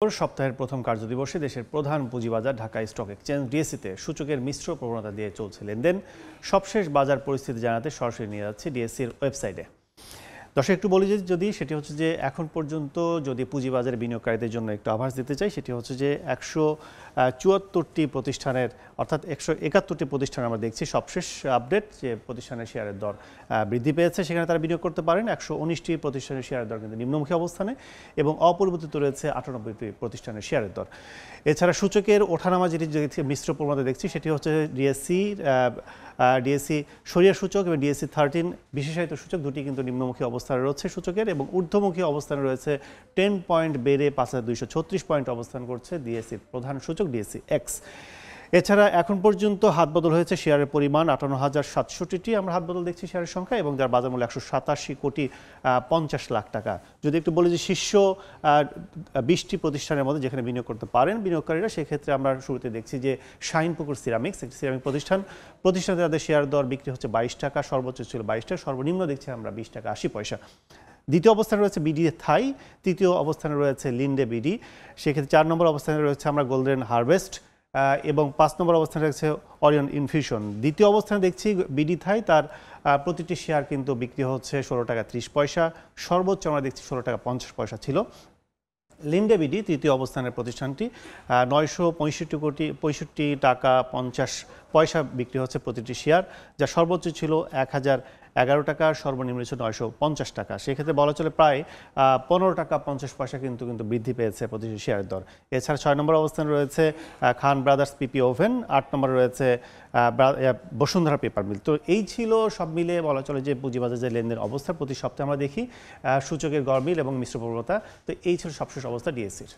সপ্তাহের প্রথম কার্যদিবসে দেশের প্রধান পুঁজিবাজার ঢাকা স্টক এক্সচেঞ্জ ডিএসসিতে সূচকের মিশ্র প্রবণতা দিয়ে চলছে লেনদেন। সবশেষ বাজার পরিস্থিতি জানাতে সরাসরি নিয়ে যাচ্ছে ডিএসসির ওয়েবসাইটে। দর্শক একটু বলি যে সেটি হচ্ছে যে এখন পর্যন্ত যদি পুঁজিবাজারে বিনিয়োগকারীদের জন্য একটু আভাস দিতে চাই, সেটি হচ্ছে যে 174টি প্রতিষ্ঠানের অর্থাৎ 171টি প্রতিষ্ঠান আমরা দেখছি সবশেষ আপডেট যে প্রতিষ্ঠানের শেয়ারের দর বৃদ্ধি পেয়েছে, সেখানে তারা বিনিয়োগ করতে পারেন। 119টি প্রতিষ্ঠানের শেয়ারের দর কিন্তু নিম্নমুখী অবস্থানে এবং অপরিবর্তিত রয়েছে 98টি প্রতিষ্ঠানের শেয়ারের দর। এছাড়া সূচকের ওঠানামা যেটি মিশ্র প্রবণতা দেখছি সেটি হচ্ছে ডিএসসি সরিয়া সূচক এবং ডিএসসি 13 বিশেষায়িত সূচক দুটি কিন্তু নিম্নমুখী অবস্থানে রয়েছে সূচকের, এবং ঊর্ধ্বমুখী অবস্থানে রয়েছে 10 পয়েন্ট বেড়ে 5236 পয়েন্ট অবস্থান করছে ডিএসসির প্রধান সূচক ডিএসসি এক্স। এছাড়া এখন পর্যন্ত হাতবদল হয়েছে শেয়ারের পরিমাণ 58,760টি আমরা হাতবদল দেখছি শেয়ারের সংখ্যা, এবং যার বাজার মূল্য 187 কোটি 50 লাখ টাকা। যদি একটু বলি যে শীর্ষ 20টি প্রতিষ্ঠানের মধ্যে যেখানে বিনিয়োগ করতে পারেন বিনিয়োগকারীরা, সেক্ষেত্রে আমরা শুরুতে দেখছি যে শাহিনপুকুর সিরামিক্স, একটি সিরামিক প্রতিষ্ঠানে তাদের শেয়ার দর বিক্রি হচ্ছে 22 টাকা, সর্বোচ্চ ছিল 22 টাকা, সর্বনিম্ন দেখছি আমরা 20 টাকা 80 পয়সা। দ্বিতীয় অবস্থানে রয়েছে বিডি থাই, তৃতীয় অবস্থানে রয়েছে লিন্ডে বিডি, সেক্ষেত্রে 4 নম্বর অবস্থানে রয়েছে আমরা গোল্ডেন হারভেস্ট, এবং 5 নম্বর অবস্থানে রয়েছে অরিয়ন ইনফিউশন। দ্বিতীয় অবস্থানে দেখছি বিডি থাই, তার প্রতিটি শেয়ার কিন্তু বিক্রি হচ্ছে 16 টাকা 30 পয়সা, সর্বোচ্চ আমরা দেখছি 16 টাকা 50 পয়সা ছিল। লিন্ডে বিডি তৃতীয় অবস্থানের প্রতিষ্ঠানটি 965 টাকা 50 পয়সা বিক্রি হচ্ছে প্রতিটি শেয়ার, যা সর্বোচ্চ ছিল 1011 টাকা, সর্বনিম্ন ছিল 950 টাকা। সেক্ষেত্রে বলা চলে প্রায় 15 টাকা 50 পয়সা কিন্তু বৃদ্ধি পেয়েছে প্রতিটি শেয়ারের দর। এছাড়া 6 নম্বর অবস্থানে রয়েছে খান ব্রাদার্স পিপি ওভেন, 8 নম্বরে রয়েছে বসুন্ধরা পেপার মিল। তো এই ছিল সব মিলে বলা চলে যে পুঁজিবাজার যে লেনদেন অবস্থা প্রতি সপ্তাহে আমরা দেখি সূচকের গরমিল এবং মিশ্র প্রবণতা। তো এই ছিল সবশেষ অবস্থা ডিএসসির।